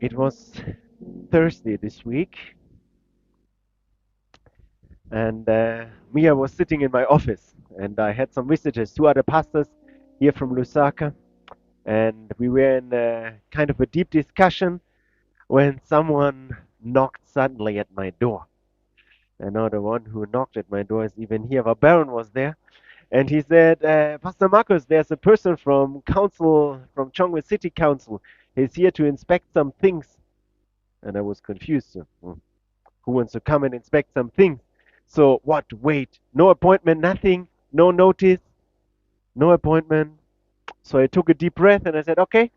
It was Thursday this week, and Mia was sitting in my office, and I had some visitors, two other pastors here from Lusaka, and we were in kind of a deep discussion when someone knocked suddenly at my door. And now the one who knocked at my door is even here. But Baron was there, and he said, Pastor Markus, there's a person from council, from Chongwe City Council. He's here to inspect some things. And I was confused. So, who wants to come and inspect some things? So what? Wait, no appointment, nothing, no notice, no appointment. So I took a deep breath and I said, okay,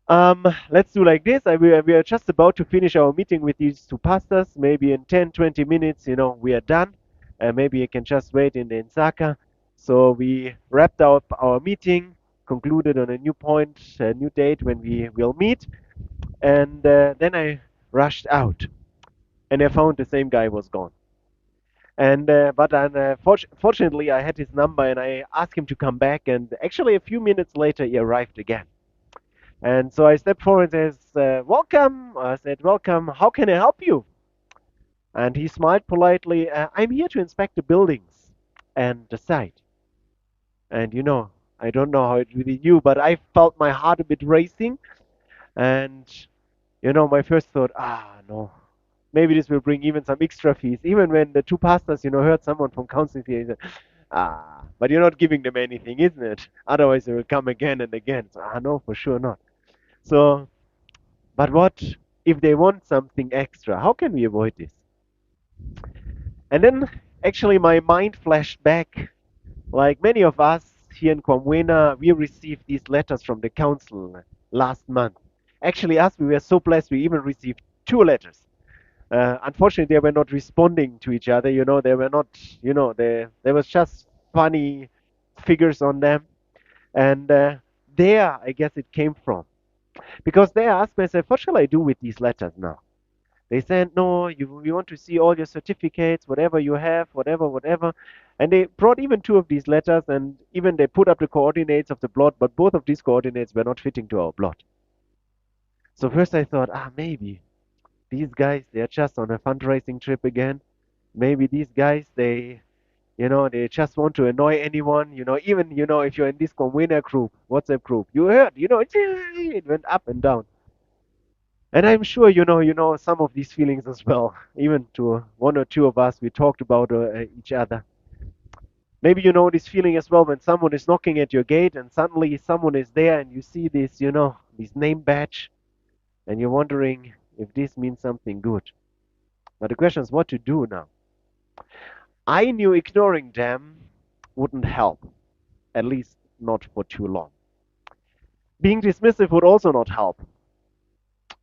let's do like this. We are just about to finish our meeting with these two pastors. Maybe in 10, 20 minutes, we are done. Maybe you can just wait in the Lusaka. So we wrapped up our meeting, concluded on a new point, a new date when we will meet. And then I rushed out. And I found the same guy was gone. And fortunately, I had his number, and I asked him to come back. And actually, a few minutes later, he arrived again. And so I stepped forward and says, "Welcome." I said, "Welcome. How can I help you?" And he smiled politely. "I'm here to inspect the buildings and the site." And I don't know how it really you, but I felt my heart a bit racing. And my first thought, no, maybe this will bring even some extra fees. Even when the two pastors, heard someone from counseling here, he said, but you're not giving them anything, isn't it? Otherwise, they will come again and again. So, no, for sure not. So, but what if they want something extra? How can we avoid this? And then actually my mind flashed back. Like many of us here in Kwamwena, we received these letters from the council last month. Actually, us, we were so blessed, we even received two letters. Unfortunately, they were not responding to each other. They were not, there was just funny figures on them. And there, I guess it came from. Because they asked me, I said, what shall I do with these letters now? They said, no, we want to see all your certificates, whatever you have, whatever, whatever. And they brought even two of these letters, and even they put up the coordinates of the plot, but both of these coordinates were not fitting to our plot. So first I thought, maybe these guys, they're just on a fundraising trip again. Maybe these guys, they just want to annoy anyone. Even, if you're in this Kwamwena group, WhatsApp group, you heard, it went up and down. And I'm sure you know some of these feelings as well. Even to one or two of us, we talked about each other. Maybe you know this feeling as well when someone is knocking at your gate and suddenly someone is there and you see this name badge, and you're wondering if this means something good. But the question is what to do now. I knew ignoring them wouldn't help, at least not for too long. Being dismissive would also not help.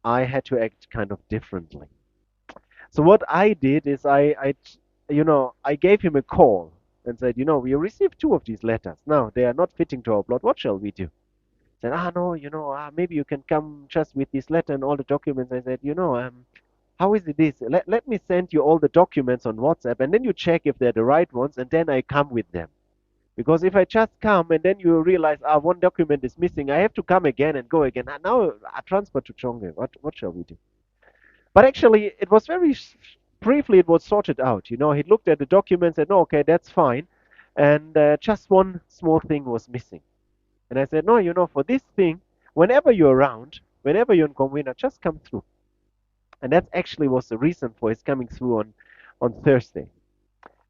I had to act kind of differently. So what I did is I gave him a call and said, we received two of these letters. Now they are not fitting to our plot. What shall we do? He said, no, maybe you can come just with this letter and all the documents. I said, how is it this? Let me send you all the documents on WhatsApp, and then you check if they're the right ones, and then I come with them. Because if I just come and then you realize, one document is missing, I have to come again and go again. Now I transfer to Chongwe. What shall we do? But actually, it was very briefly, it was sorted out. He looked at the documents and, no, okay, that's fine. And just one small thing was missing. And I said, no, for this thing, whenever you're around, whenever you're in Kwamwena, just come through. And that actually was the reason for his coming through on Thursday.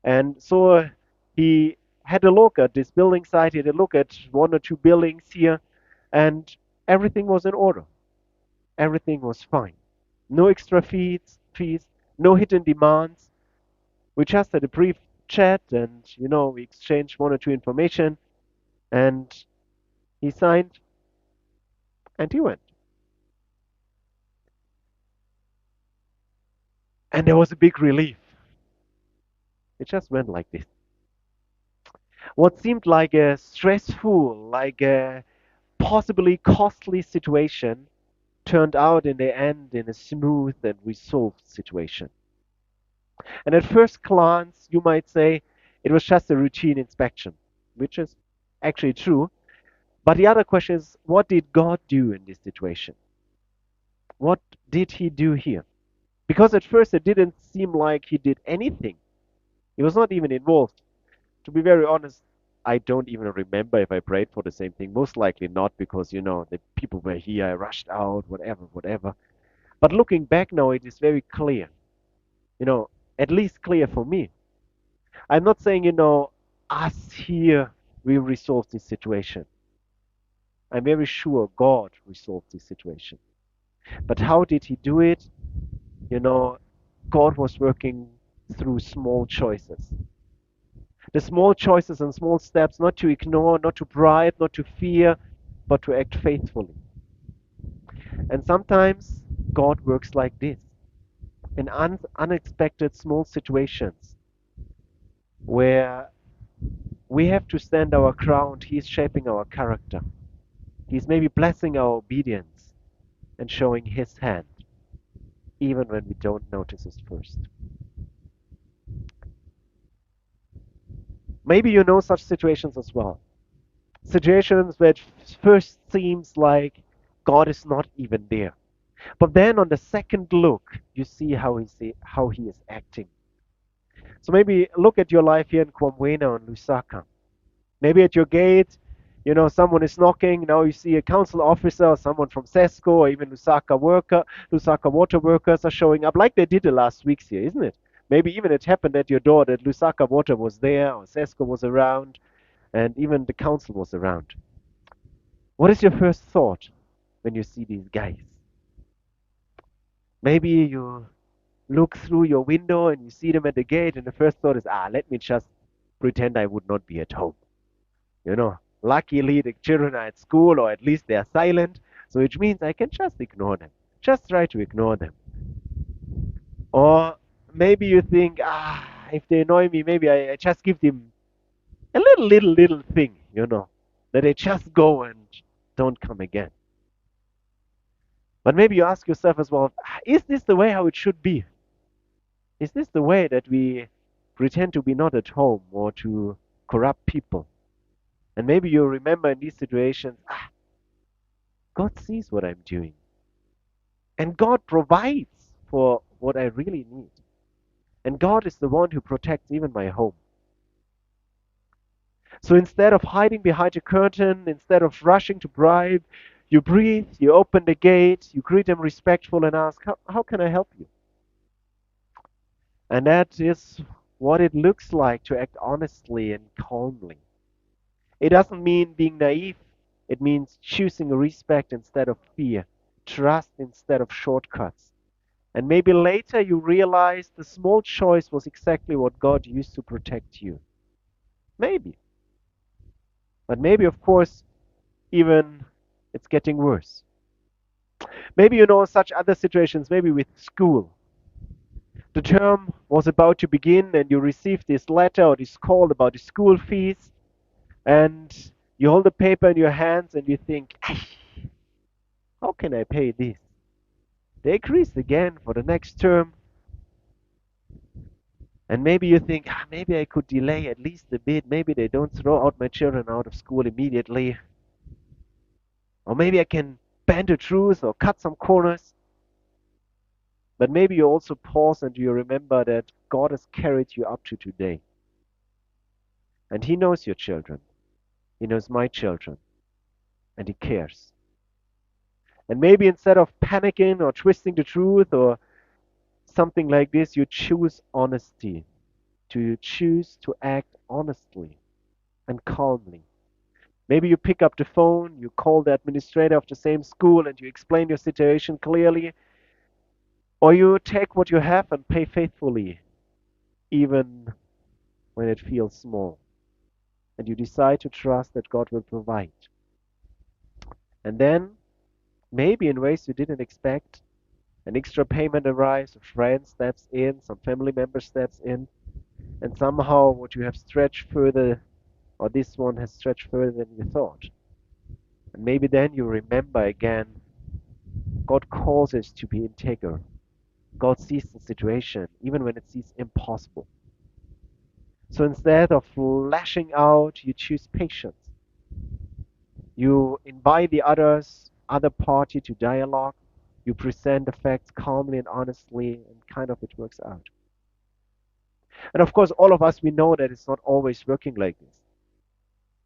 And so he had a look at this building site, he had a look at one or two buildings here, and everything was in order. Everything was fine. No extra fees, no hidden demands. We just had a brief chat and, we exchanged one or two information, and he signed and he went. And there was a big relief. It just went like this. What seemed like a stressful, like a possibly costly situation turned out in the end in a smooth and resolved situation. And at first glance, you might say it was just a routine inspection, which is actually true. But the other question is, what did God do in this situation? What did he do here? Because at first it didn't seem like he did anything. He was not even involved. To be very honest, I don't even remember if I prayed for the same thing. Most likely not, because the people were here, I rushed out, whatever, whatever. But looking back now, it is very clear, you know, at least clear for me. I'm not saying, us here, we resolved this situation. I'm very sure God resolved this situation. But how did he do it? You know, God was working through small choices. The small choices and small steps, not to ignore, not to bribe, not to fear, but to act faithfully. And sometimes God works like this in unexpected small situations where we have to stand our ground. He's shaping our character. He's maybe blessing our obedience and showing His hand, even when we don't notice it first. Maybe you know such situations as well. Situations where it first seems like God is not even there. But then on the second look, you see how he is acting. So maybe look at your life here in Kwamwena and Lusaka. Maybe at your gate, someone is knocking. Now you see a council officer, or someone from SESCO, or even Lusaka water workers are showing up like they did the last weeks here, isn't it? Maybe even it happened at your door that Lusaka water was there, or SESCO was around, and even the council was around. What is your first thought when you see these guys? Maybe you look through your window and you see them at the gate, and the first thought is, let me just pretend I would not be at home. Luckily the children are at school, or at least they are silent, so which means I can just ignore them. Just try to ignore them. Or maybe you think, if they annoy me, maybe I just give them a little thing, that they just go and don't come again. But maybe you ask yourself as well, is this the way how it should be? Is this the way that we pretend to be not at home or to corrupt people? And maybe you remember in these situations, God sees what I'm doing. And God provides for what I really need. And God is the one who protects even my home. So instead of hiding behind a curtain, instead of rushing to bribe, you breathe, you open the gate, you greet them respectful and ask, how can I help you? And that is what it looks like to act honestly and calmly. It doesn't mean being naive. It means choosing respect instead of fear, trust instead of shortcuts. And maybe later you realize the small choice was exactly what God used to protect you. Maybe. But maybe, of course, even it's getting worse. Maybe you know such other situations, maybe with school. The term was about to begin and you received this letter or this call about the school fees, and you hold the paper in your hands and you think, how can I pay this? They increased again for the next term. And maybe you think, maybe I could delay at least a bit. Maybe they don't throw out my children out of school immediately. Or maybe I can bend the truth or cut some corners. But maybe you also pause and you remember that God has carried you up to today. And He knows your children. He knows my children. And He cares. And maybe instead of panicking or twisting the truth or something like this, you choose honesty. To choose to act honestly and calmly. Maybe you pick up the phone, you call the administrator of the same school and you explain your situation clearly. Or you take what you have and pay faithfully, even when it feels small. And you decide to trust that God will provide. And then, maybe in ways you didn't expect, an extra payment arrives, a friend steps in, some family member steps in, and somehow what you have stretched further, or this one has stretched further than you thought. And maybe then you remember again, God calls us to be integral. God sees the situation, even when it seems impossible. So instead of lashing out, you choose patience. You invite the other party to dialogue. You present the facts calmly and honestly, and kind of it works out. And of course, all of us, we know that it's not always working like this.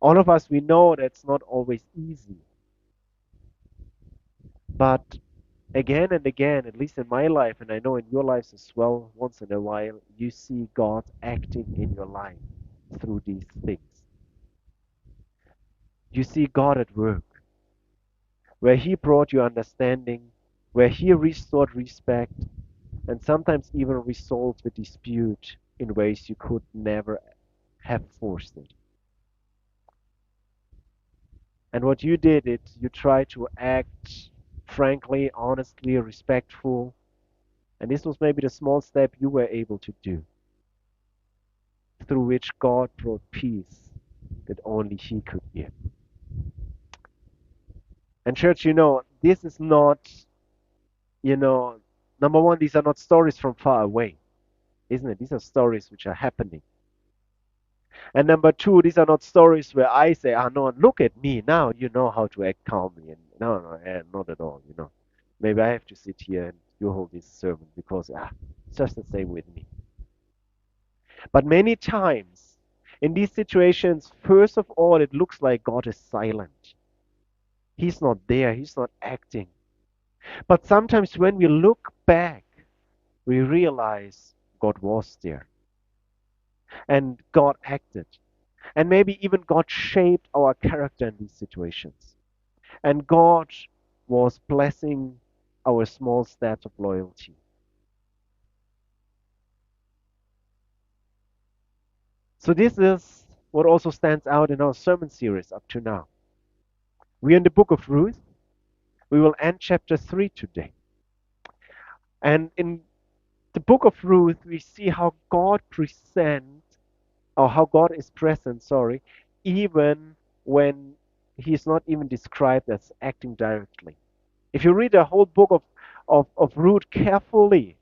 All of us, we know that it's not always easy. But again and again, at least in my life, and I know in your lives as well, once in a while, you see God acting in your life through these things. You see God at work, where He brought you understanding, where He restored respect, and sometimes even resolved the dispute in ways you could never have forced it. And what you did, you tried to act frankly, honestly, respectful, and this was maybe the small step you were able to do, through which God brought peace that only He could give. And church, this is not, you know, number one, these are not stories from far away, isn't it? These are stories which are happening. And number two, these are not stories where I say, ah, no, look at me. Now you know how to act calmly. And no, not at all. Maybe I have to sit here and you hold this sermon because, it's just the same with me. But many times in these situations, first of all, it looks like God is silent. He's not there. He's not acting. But sometimes when we look back, we realize God was there and God acted. And maybe even God shaped our character in these situations. And God was blessing our small steps of loyalty. So this is what also stands out in our sermon series up to now. We're in the book of Ruth. We will end chapter 3 today. And in the book of Ruth, we see how God how God is present, even when he is not even described as acting directly. If you read the whole book of Ruth carefully,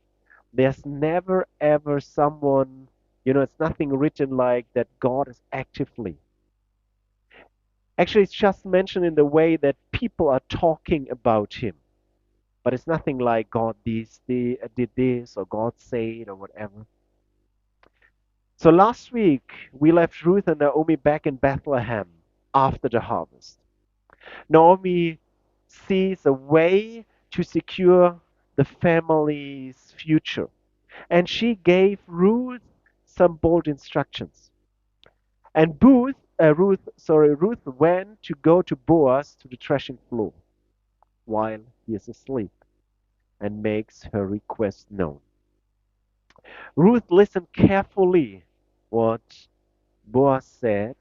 there's never ever someone, it's nothing written like that God is actively. Actually, it's just mentioned in the way that people are talking about him. But it's nothing like God did this or God said or whatever. So last week, we left Ruth and Naomi back in Bethlehem after the harvest. Naomi sees a way to secure the family's future. And she gave Ruth some bold instructions. And Ruth went to go to Boaz to the threshing floor while he is asleep and makes her request known. Ruth listened carefully what Boaz said.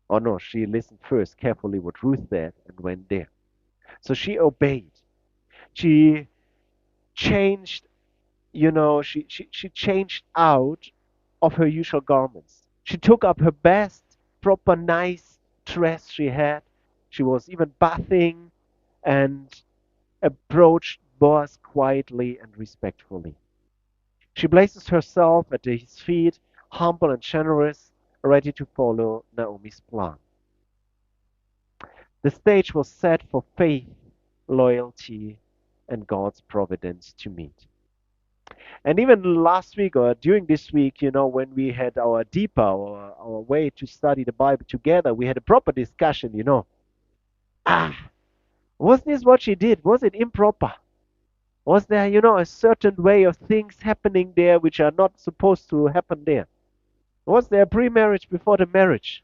Oh no, she listened first carefully what Ruth said and went there. So she obeyed. She changed, she changed out of her usual garments. She took up her best, proper, nice dress she had. She was even bathing and approached Boaz quietly and respectfully. She places herself at his feet, humble and generous, ready to follow Naomi's plan. The stage was set for faith, loyalty, and God's providence to meet. And even last week or during this week, when we had our deeper, our way to study the Bible together, we had a proper discussion. Ah, was this what she did? Was it improper? Was there, a certain way of things happening there which are not supposed to happen there? Was there pre-marriage before the marriage?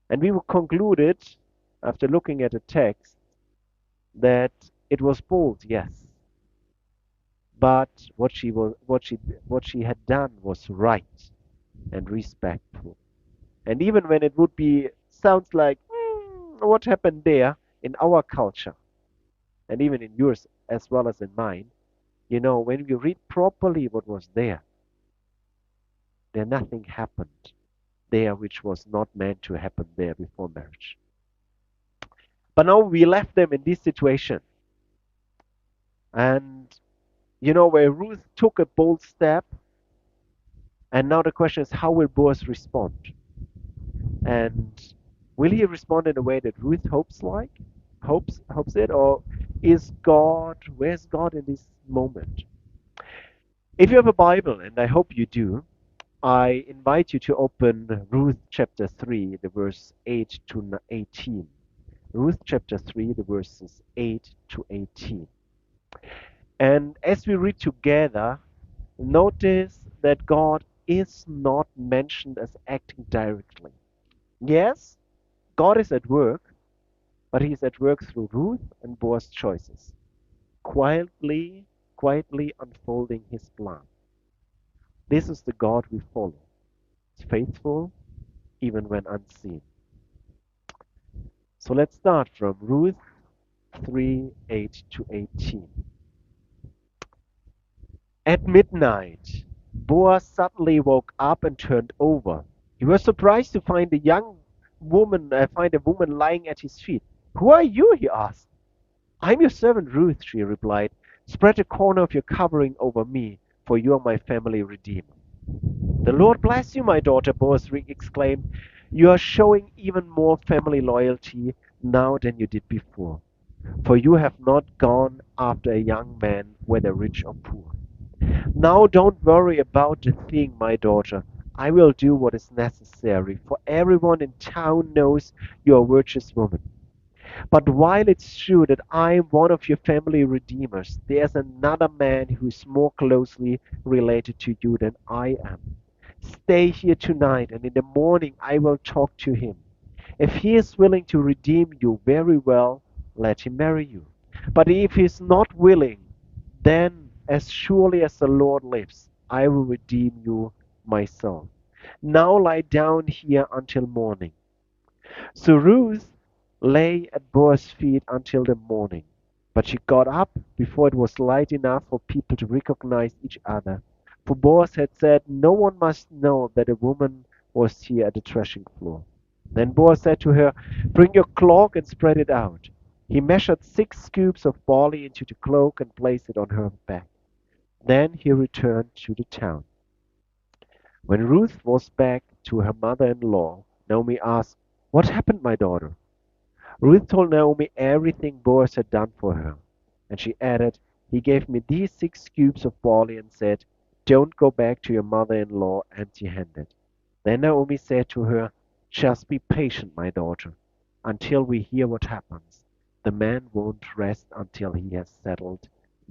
And we concluded, after looking at the text, that it was bold, yes. But what she had done was right and respectful. And even when it would be sounds like what happened there in our culture, and even in yours as well as in mine, when we read properly what was there nothing happened there which was not meant to happen there before marriage. But now we left them in this situation. And where Ruth took a bold step, and now the question is, how will Boaz respond? And will he respond in a way that Ruth hopes like? Hopes it, or where's God in this moment? If you have a Bible, and I hope you do, I invite you to open Ruth chapter 3, the verse 8 to 18. Ruth chapter 3, the verses 8 to 18. And as we read together, notice that God is not mentioned as acting directly. Yes, God is at work, but he is at work through Ruth and Boaz's choices, quietly, quietly unfolding his plan. This is the God we follow. It's faithful even when unseen. So let's start from Ruth 3 8 to 18. At midnight, Boaz suddenly woke up and turned over. He was surprised to find a woman lying at his feet. Who are you? He asked. I'm your servant Ruth, she replied. Spread a corner of your covering over me, for you are my family redeemer. The Lord bless you, my daughter, Boaz exclaimed. You are showing even more family loyalty now than you did before, for you have not gone after a young man, whether rich or poor. Now don't worry about a thing, my daughter. I will do what is necessary, for everyone in town knows you are a virtuous woman. But while it's true that I am one of your family redeemers, there's another man who is more closely related to you than I am. Stay here tonight, and in the morning I will talk to him. If he is willing to redeem you, very well, let him marry you. But if he is not willing, then as surely as the Lord lives, I will redeem you myself. Now lie down here until morning. So Ruth lay at Boaz's feet until the morning. But she got up before it was light enough for people to recognize each other. For Boaz had said, no one must know that a woman was here at the threshing floor. Then Boaz said to her, bring your cloak and spread it out. He measured 6 scoops of barley into the cloak and placed it on her back. Then he returned to the town. When Ruth was back to her mother-in-law, Naomi asked, what happened, my daughter? Ruth told Naomi everything Boaz had done for her. And she added, he gave me these 6 scoops of barley and said, don't go back to your mother-in-law empty-handed. Then Naomi said to her, just be patient, my daughter, until we hear what happens. The man won't rest until he has settled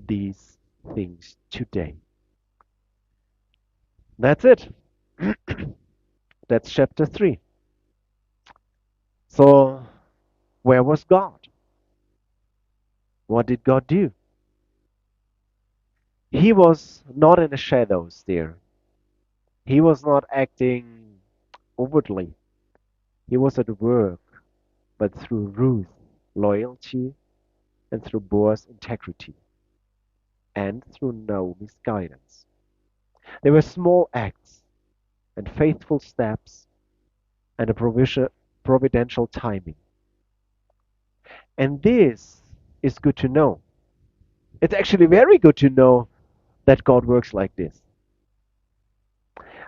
these things today. That's it. That's chapter 3. So, where was God? What did God do? He was not in the shadows there. He was not acting overtly. He was at work, but through Ruth's loyalty and through Boaz's integrity and through Naomi's guidance. There were small acts and faithful steps and a providential timing. And this is good to know. It's actually very good to know that God works like this.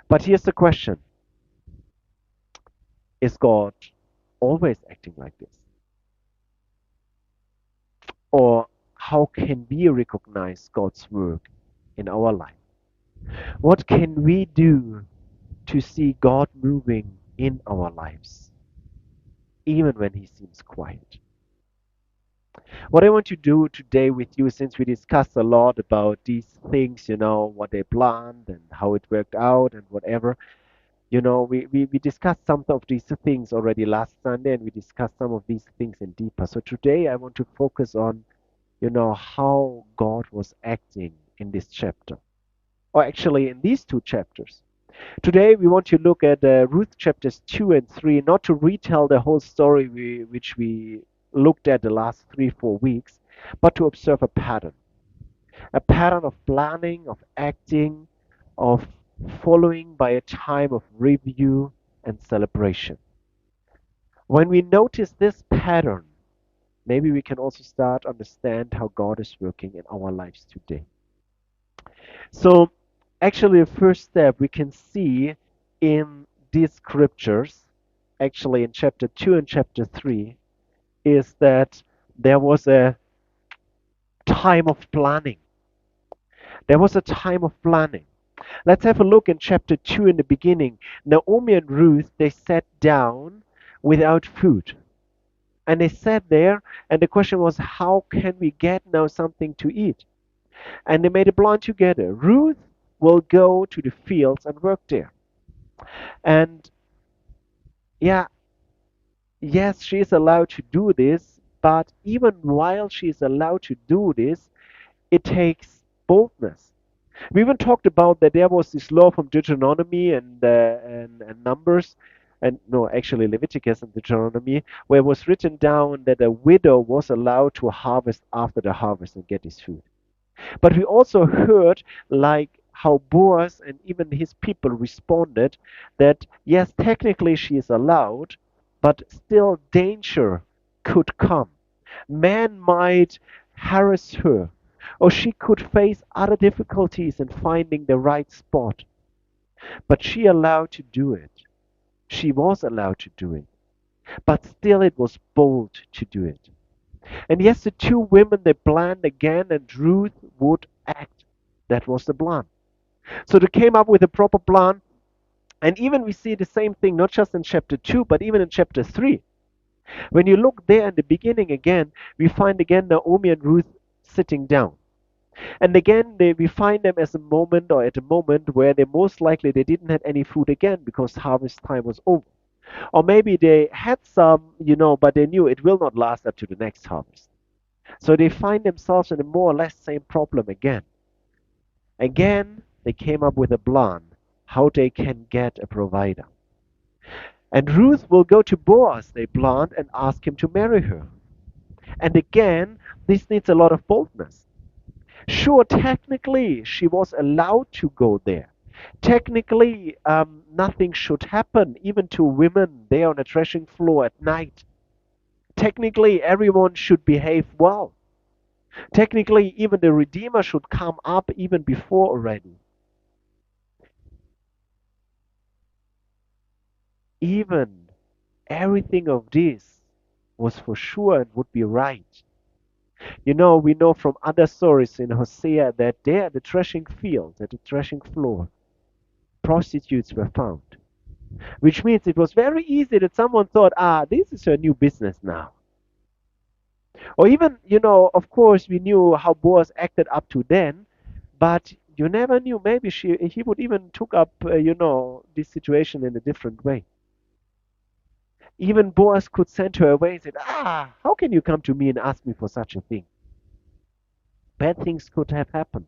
But here's the question. Is God always acting like this? Or how can we recognize God's work in our life? What can we do to see God moving in our lives, even when He seems quiet? What I want to do today with you, since we discussed a lot about these things, what they planned and how it worked out and whatever, we discussed some of these things already last Sunday, and we discussed some of these things in deeper. So today I want to focus on, how God was acting in this chapter, or actually in these 2 chapters. Today we want to look at Ruth chapters 2 and 3, not to retell the whole story which we looked at the last 3-4 weeks, but to observe a pattern of planning, of acting, of following by a time of review and celebration. When we notice this pattern, maybe we can also start to understand how God is working in our lives today. So, actually, the first step we can see in these scriptures, actually in chapter 2 and chapter 3, is that there was a time of planning. There was a time of planning. Let's have a look in chapter 2 in the beginning. Naomi and Ruth, they sat down without food. And they sat there, and the question was, how can we get now something to eat? And they made a plan together. Ruth will go to the fields and work there. And yeah, yes, she is allowed to do this, but even while she is allowed to do this, it takes boldness. We even talked about that there was this law from Deuteronomy and Numbers, and no, actually Leviticus and Deuteronomy, where it was written down that a widow was allowed to harvest after the harvest and get his food. But we also heard like how Boaz and even his people responded that yes, technically she is allowed, but still danger could come. Man might harass her, or she could face other difficulties in finding the right spot. But she allowed to do it. She was allowed to do it. But still it was bold to do it. And yes, the two women they planned again, and Ruth would act. That was the plan. So they came up with a proper plan, and even we see the same thing not just in chapter 2, but even in chapter 3. When you look there in the beginning again, we find again Naomi and Ruth sitting down. And again, we find them as a moment or at a moment where they most likely they didn't have any food again because harvest time was over. Or maybe they had some, but they knew it will not last up to the next harvest. So they find themselves in a more or less same problem again. Again, they came up with a plan how they can get a provider. And Ruth will go to Boaz, they planned, and ask him to marry her. And again, this needs a lot of boldness. Sure, technically, she was allowed to go there. Technically, nothing should happen, even to women there on a threshing floor at night. Technically, everyone should behave well. Technically, even the Redeemer should come up even before already. Even everything of this was for sure and would be right. We know from other stories in Hosea that there at the threshing field, at the threshing floor, prostitutes were found. Which means it was very easy that someone thought, this is her new business now. Or even, of course, we knew how Boaz acted up to then, but you never knew. Maybe he would even took up, this situation in a different way. Even Boaz could send her away and said, how can you come to me and ask me for such a thing? Bad things could have happened.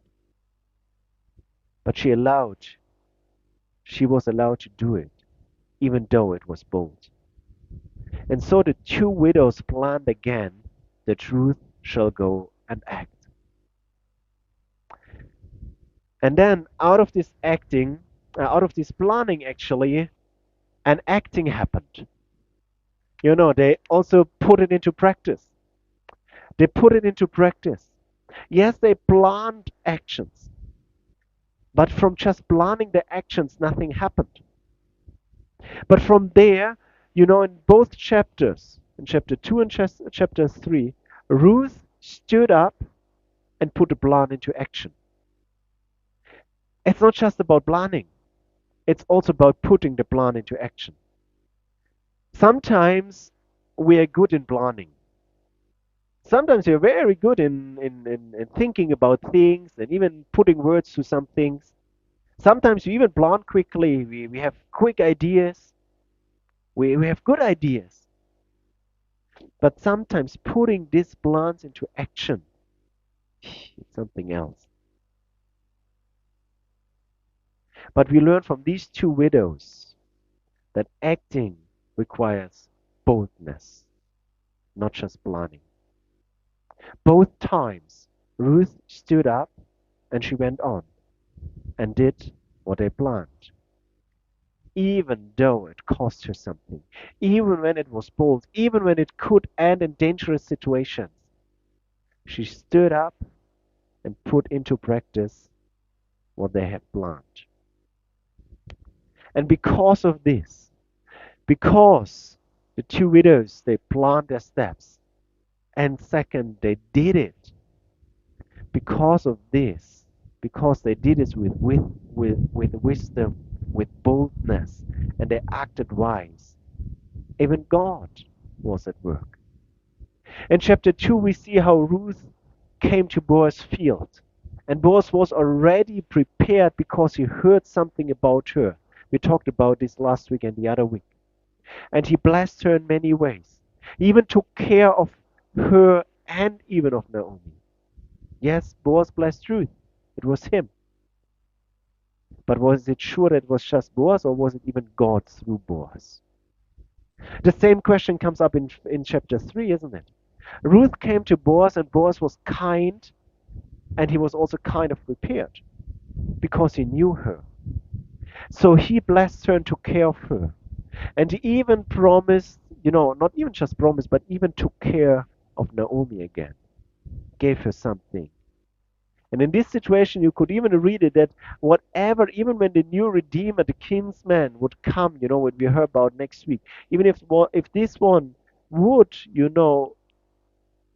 But she was allowed to do it, even though it was bold. And so the two widows planned again that Ruth shall go and act. And then out of this planning actually, an acting happened. They also put it into practice. They put it into practice. Yes, they planned actions. But from just planning the actions, nothing happened. But from there, in both chapters, in chapter 2 and chapter 3, Ruth stood up and put the plan into action. It's not just about planning, it's also about putting the plan into action. Sometimes we are good in planning. Sometimes we're very good in thinking about things and even putting words to some things. Sometimes we even plan quickly. We have quick ideas. We have good ideas. But sometimes putting these plans into action, it's something else. But we learn from these two widows that acting requires boldness, not just planning. Both times, Ruth stood up and she went on and did what they planned. Even though it cost her something, even when it was bold, even when it could end in dangerous situations, she stood up and put into practice what they had planned. And because of this, because the two widows, they planned their steps, And second, they did it because of this, because they did it with wisdom, with boldness, and they acted wise. Even God was at work. In chapter 2, we see how Ruth came to Boaz's field. And Boaz was already prepared because he heard something about her. We talked about this last week and the other week. And he blessed her in many ways. He even took care of her and even of Naomi. Yes, Boaz blessed Ruth. It was him. But was it sure that it was just Boaz, or was it even God through Boaz? The same question comes up in chapter 3, isn't it? Ruth came to Boaz, and Boaz was kind, and he was also kind of prepared because he knew her. So he blessed her and took care of her. And he even promised, not even just promised, but even took care of Naomi again, gave her something. And in this situation, you could even read it that whatever, even when the new Redeemer, the kinsman, would come, what we heard about next week, even if this one would,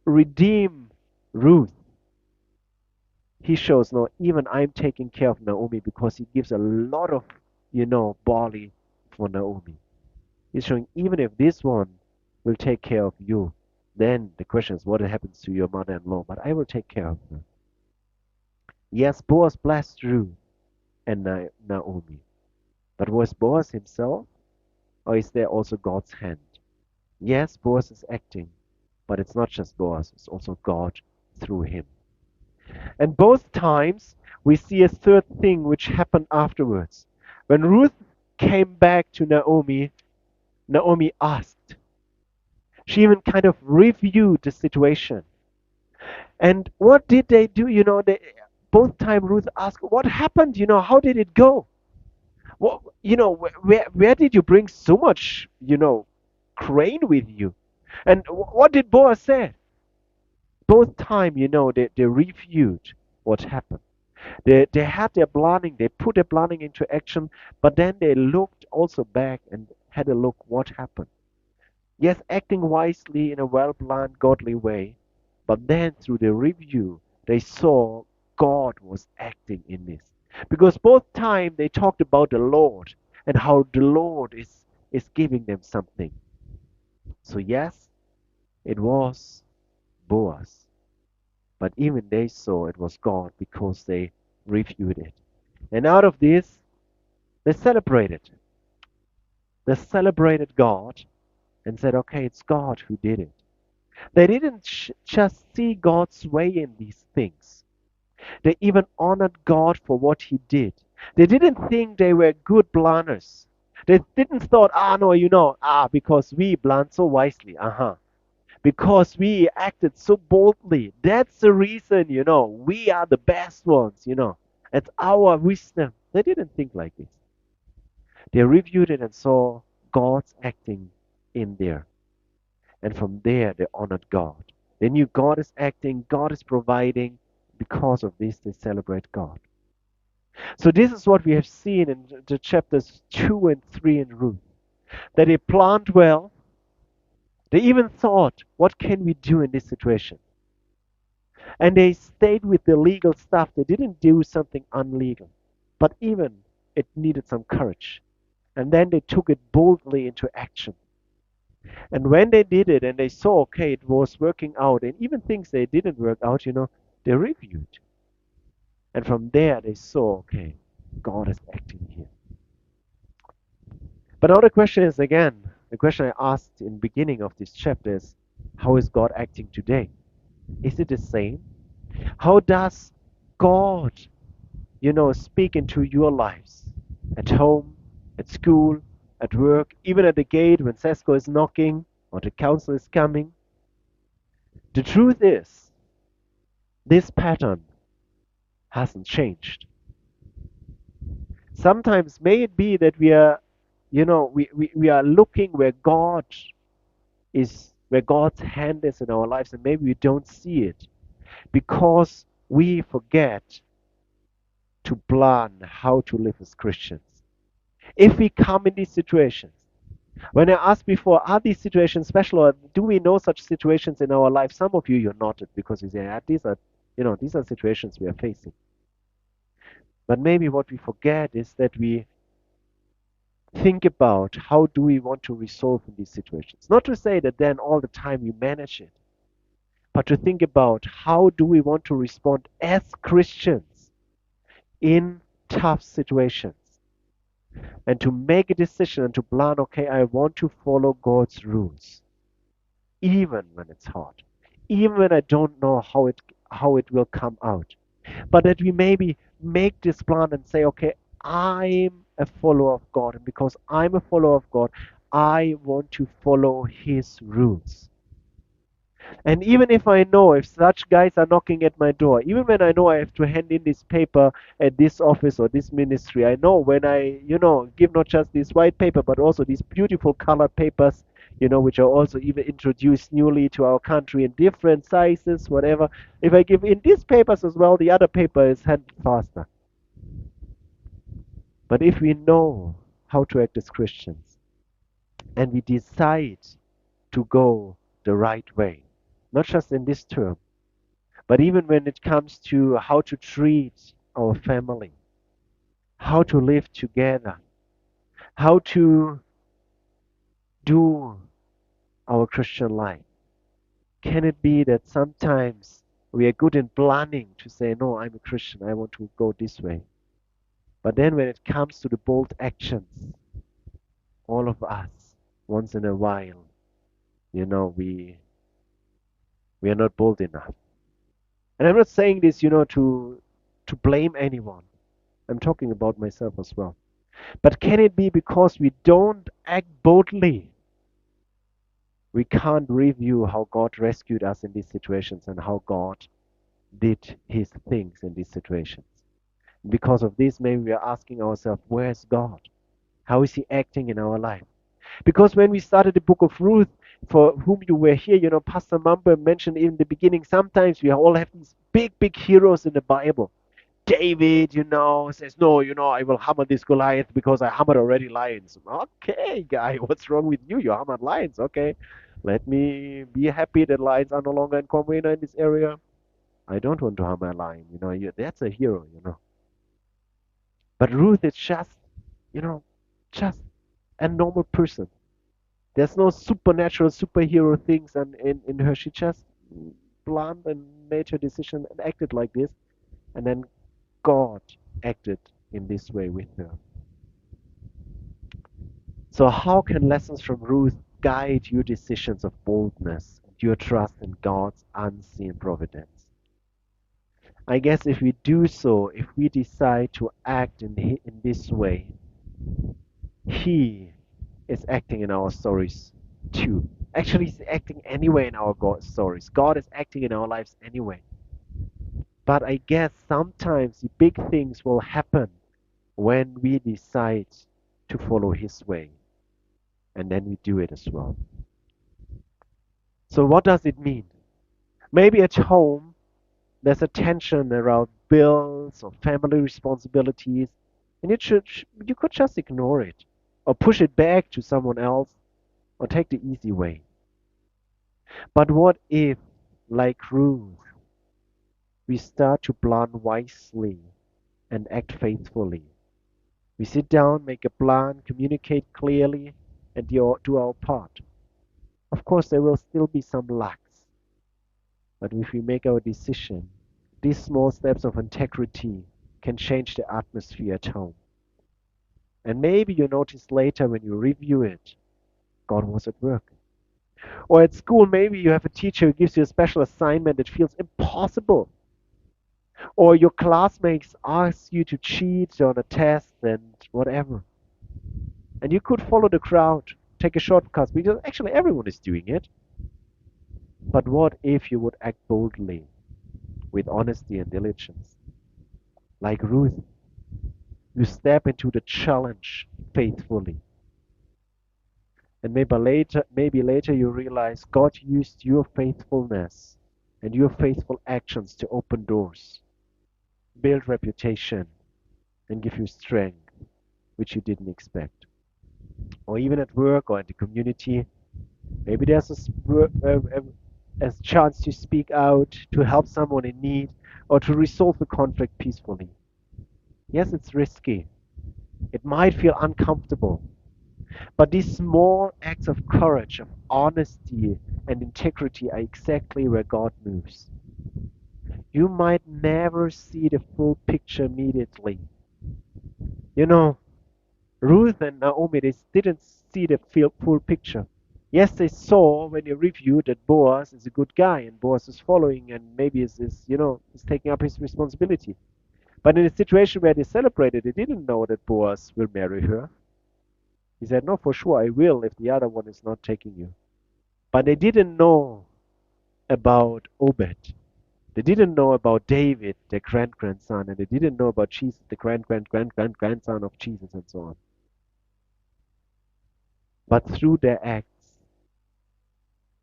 redeem Ruth, he shows, no, even I'm taking care of Naomi, because he gives a lot of, barley for Naomi. He's showing, even if this one will take care of you, then the question is what happens to your mother-in-law, but I will take care of her. Yes, Boaz blessed Ruth and Naomi. But was Boaz himself, or is there also God's hand? Yes, Boaz is acting, but it's not just Boaz, it's also God through him. And both times we see a third thing which happened afterwards. When Ruth came back to Naomi, Naomi asked. She even kind of reviewed the situation. And what did they do? Both times Ruth asked, what happened? How did it go? Well, where did you bring so much, grain with you? And what did Boaz say? Both time, they reviewed what happened. They had their planning, they put their planning into action, but then they looked also back and had a look what happened. Yes, acting wisely in a well-planned, godly way, but then through the review, they saw God was acting in this. Because both time they talked about the Lord and how the Lord is giving them something. So yes, it was Boaz. But even they saw it was God because they reviewed it. And out of this, they celebrated. They celebrated God and said, okay, it's God who did it. They didn't just see God's way in these things. They even honored God for what he did. They didn't think they were good planners. They didn't thought, no, because we planned so wisely. Because we acted so boldly. That's the reason, we are the best ones, It's our wisdom. They didn't think like this. They reviewed it and saw God's acting in there. And from there, they honored God. They knew God is acting, God is providing. Because of this, they celebrate God. So this is what we have seen in the chapters 2 and 3 in Ruth. That they planned well. They even thought, what can we do in this situation? And they stayed with the legal stuff. They didn't do something unlegal. But even it needed some courage. And then they took it boldly into action. And when they did it and they saw, okay, it was working out, and even things they didn't work out, they reviewed. And from there they saw, okay, God is acting here. But now the question is again, the question I asked in the beginning of this chapter is, how is God acting today? Is it the same? How does God, speak into your lives? At home, at school, at work, even at the gate when Sesko is knocking or the council is coming? The truth is, this pattern hasn't changed. Sometimes may it be that we are, we are looking where God is, where God's hand is in our lives, and maybe we don't see it because we forget to plan how to live as Christians. If we come in these situations, When I asked before, are these situations special, or do we know such situations in our life? Some of you nodded because you say, these are, these are situations we are facing. But maybe what we forget is that we think about how do we want to resolve in these situations. Not to say that then all the time you manage it, but to think about how do we want to respond as Christians in tough situations, and to make a decision and to plan, okay, I want to follow God's rules, even when it's hard, even when I don't know how it will come out. But that we maybe make this plan and say, okay, I'm a follower of God, and because I'm a follower of God, I want to follow His rules. And even if I know if such guys are knocking at my door, even when I know I have to hand in this paper at this office or this ministry, I know when I, give not just this white paper, but also these beautiful colored papers, which are also even introduced newly to our country in different sizes, whatever. If I give in these papers as well, the other paper is handed faster. But if we know how to act as Christians and we decide to go the right way, not just in this term, but even when it comes to how to treat our family, how to live together, how to do our Christian life, can it be that sometimes we are good in planning to say, no, I'm a Christian, I want to go this way. But then when it comes to the bold actions, all of us, once in a while, we are not bold enough. And I'm not saying this, to blame anyone. I'm talking about myself as well. But can it be because we don't act boldly? We can't review how God rescued us in these situations and how God did His things in these situations. Because of this, maybe we are asking ourselves, where's God? How is He acting in our life? Because when we started the book of Ruth, for whom you were here, Pastor Mumber mentioned in the beginning, sometimes we all have these big, big heroes in the Bible. David, says, no, I will hammer this Goliath because I hammered already lions. Okay, guy, what's wrong with you? You hammered lions. Okay, let me be happy that lions are no longer in Kwamwena in this area. I don't want to hammer a lion. That's a hero. But Ruth is just, just a normal person. There's no supernatural superhero things in her. She just planned and made her decision and acted like this. And then God acted in this way with her. So, how can lessons from Ruth guide your decisions of boldness and your trust in God's unseen providence? I guess if we do so, if we decide to act in this way, He is acting in our stories too. Actually, He's acting anyway in our God stories. God is acting in our lives anyway. But I guess sometimes the big things will happen when we decide to follow His way, and then we do it as well. So, what does it mean? Maybe at home there's a tension around bills or family responsibilities, and you could just ignore it, or push it back to someone else, or take the easy way. But what if, like Ruth, we start to plan wisely and act faithfully? We sit down, make a plan, communicate clearly, and do our part. Of course, there will still be some lacks, but if we make our decision, these small steps of integrity can change the atmosphere at home. And maybe you notice later when you review it, God was at work. Or at school, maybe you have a teacher who gives you a special assignment that feels impossible. Or your classmates ask you to cheat on a test and whatever. And you could follow the crowd, take a shortcut, because actually everyone is doing it. But what if you would act boldly, with honesty and diligence? Like Ruth, you step into the challenge faithfully. And maybe later you realize God used your faithfulness and your faithful actions to open doors, build reputation, and give you strength which you didn't expect. or even at work or in the community. Maybe there's a chance to speak out, to help someone in need, or to resolve a conflict peacefully. Yes, it's risky. It might feel uncomfortable. But these small acts of courage, of honesty, and integrity are exactly where God moves. You might never see the full picture immediately. You know, Ruth and Naomi, they didn't see the full picture. Yes, they saw when you reviewed that Boaz is a good guy and Boaz is following and maybe is taking up his responsibility. But in a situation where they celebrated, they didn't know that Boaz will marry her. He said, no, for sure I will if the other one is not taking you. But they didn't know about Obed. They didn't know about David, their grand-grandson, and they didn't know about Jesus, the grand-grand-grand-grand-grandson of Jesus, and so on. But through their acts,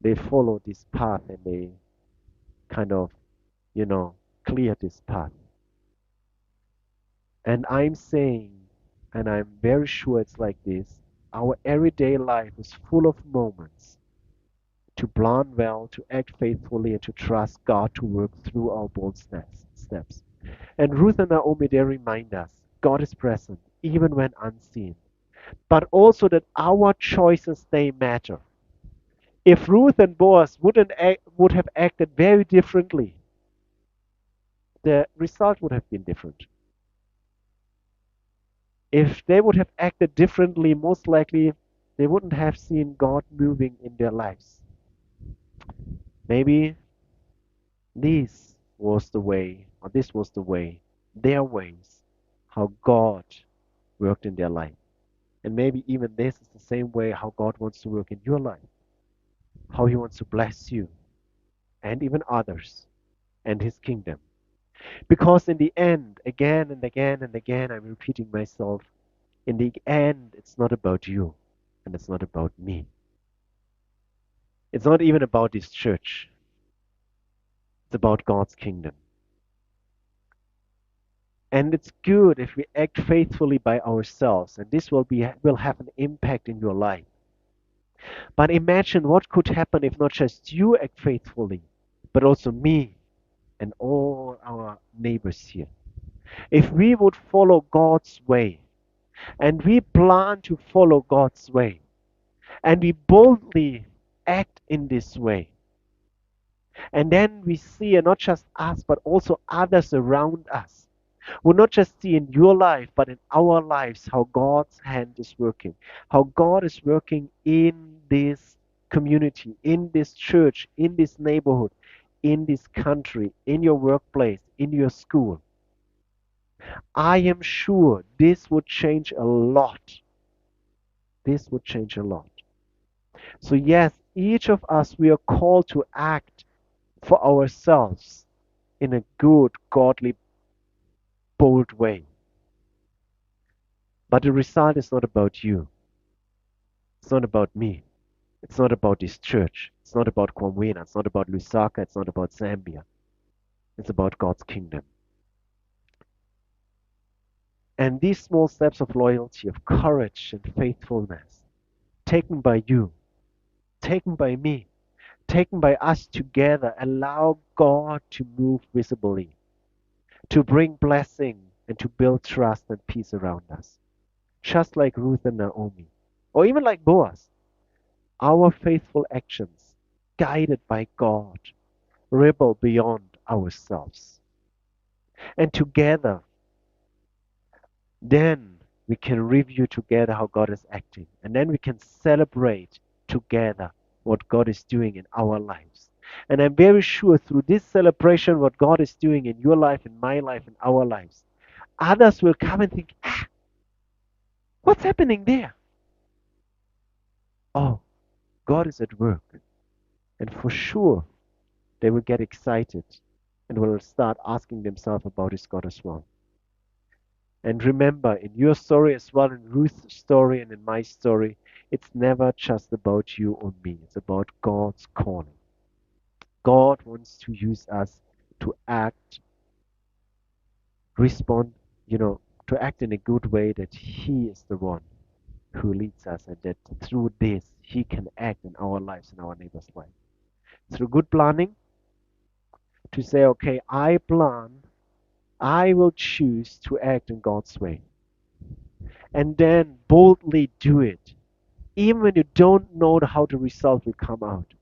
they followed this path and they kind of, cleared this path. And I'm saying, and I'm very sure it's like this, our everyday life is full of moments to plan well, to act faithfully, and to trust God to work through our bold steps. And Ruth and Naomi, they remind us God is present, even when unseen, but also that our choices, they matter. If Ruth and Boaz would have acted very differently, the result would have been different. If they would have acted differently, most likely they wouldn't have seen God moving in their lives. Maybe this was the way, their ways, how God worked in their life. And maybe even this is the same way how God wants to work in your life, how He wants to bless you and even others and His kingdom. Because in the end, again and again and again, I'm repeating myself, in the end, it's not about you and it's not about me. It's not even about this church. It's about God's kingdom. And it's good if we act faithfully by ourselves, and this will have an impact in your life. But imagine what could happen if not just you act faithfully, but also me and all our neighbors here. If we would follow God's way, and we plan to follow God's way, and we boldly act in this way, and then we see, and not just us, but also others around us, will not just see in your life, but in our lives, how God's hand is working, how God is working in this community, in this church, in this neighborhood, in this country, in your workplace, in your school. I am sure this would change a lot. This would change a lot. So, yes, each of us, we are called to act for ourselves in a good, godly, bold way. But the result is not about you. It's not about me. It's not about this church. It's not about Kwamwena. It's not about Lusaka. It's not about Zambia. It's about God's kingdom. And these small steps of loyalty, of courage and faithfulness, taken by you, taken by me, taken by us together, allow God to move visibly, to bring blessing and to build trust and peace around us. Just like Ruth and Naomi, or even like Boaz, our faithful actions, guided by God, ripple beyond ourselves. And together, then we can review together how God is acting. And then we can celebrate together what God is doing in our lives. And I'm very sure through this celebration, what God is doing in your life, in my life, in our lives, others will come and think, what's happening there? Oh, God is at work. And for sure, they will get excited and will start asking themselves about this God as well. And remember, in your story as well, in Ruth's story and in my story, it's never just about you or me. It's about God's calling. God wants to use us to act, respond, to act in a good way that He is the one who leads us, and that through this, He can act in our lives, in our neighbor's life. Through good planning, to say, okay, I plan, I will choose to act in God's way, and then boldly do it, even when you don't know how the result will come out.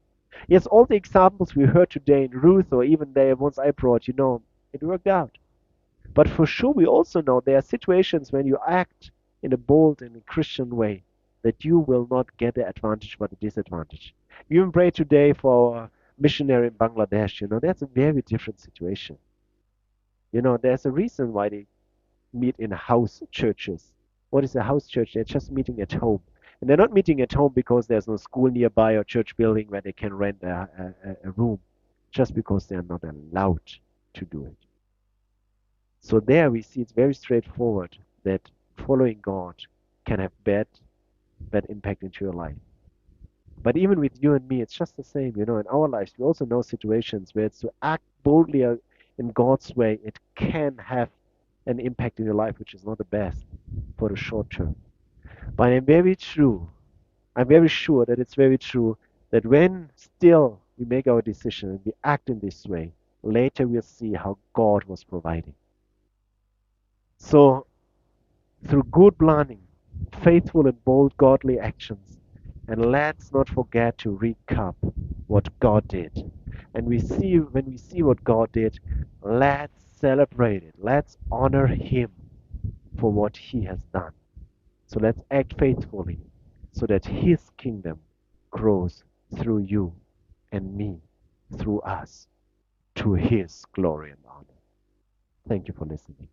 Yes, all the examples we heard today in Ruth, or even the ones I brought, it worked out. But for sure, we also know there are situations when you act in a bold and a Christian way that you will not get the advantage but a disadvantage. We even pray today for a missionary in Bangladesh. That's a very different situation. There's a reason why they meet in house churches. What is a house church? They're just meeting at home. And they're not meeting at home because there's no school nearby or church building where they can rent a room, just because they are not allowed to do it. So there we see it's very straightforward that following God can have bad impact into your life. But even with you and me, it's just the same. In our lives, we also know situations where it's to act boldly in God's way, it can have an impact in your life, which is not the best for the short term. But I'm very sure that it's very true that when still we make our decision and we act in this way, later we'll see how God was providing. So through good planning, faithful and bold godly actions. And let's not forget to recap what God did. And when we see what God did, let's celebrate it. Let's honor Him for what He has done. So let's act faithfully so that His kingdom grows through you and me, through us, to His glory and honor. Thank you for listening.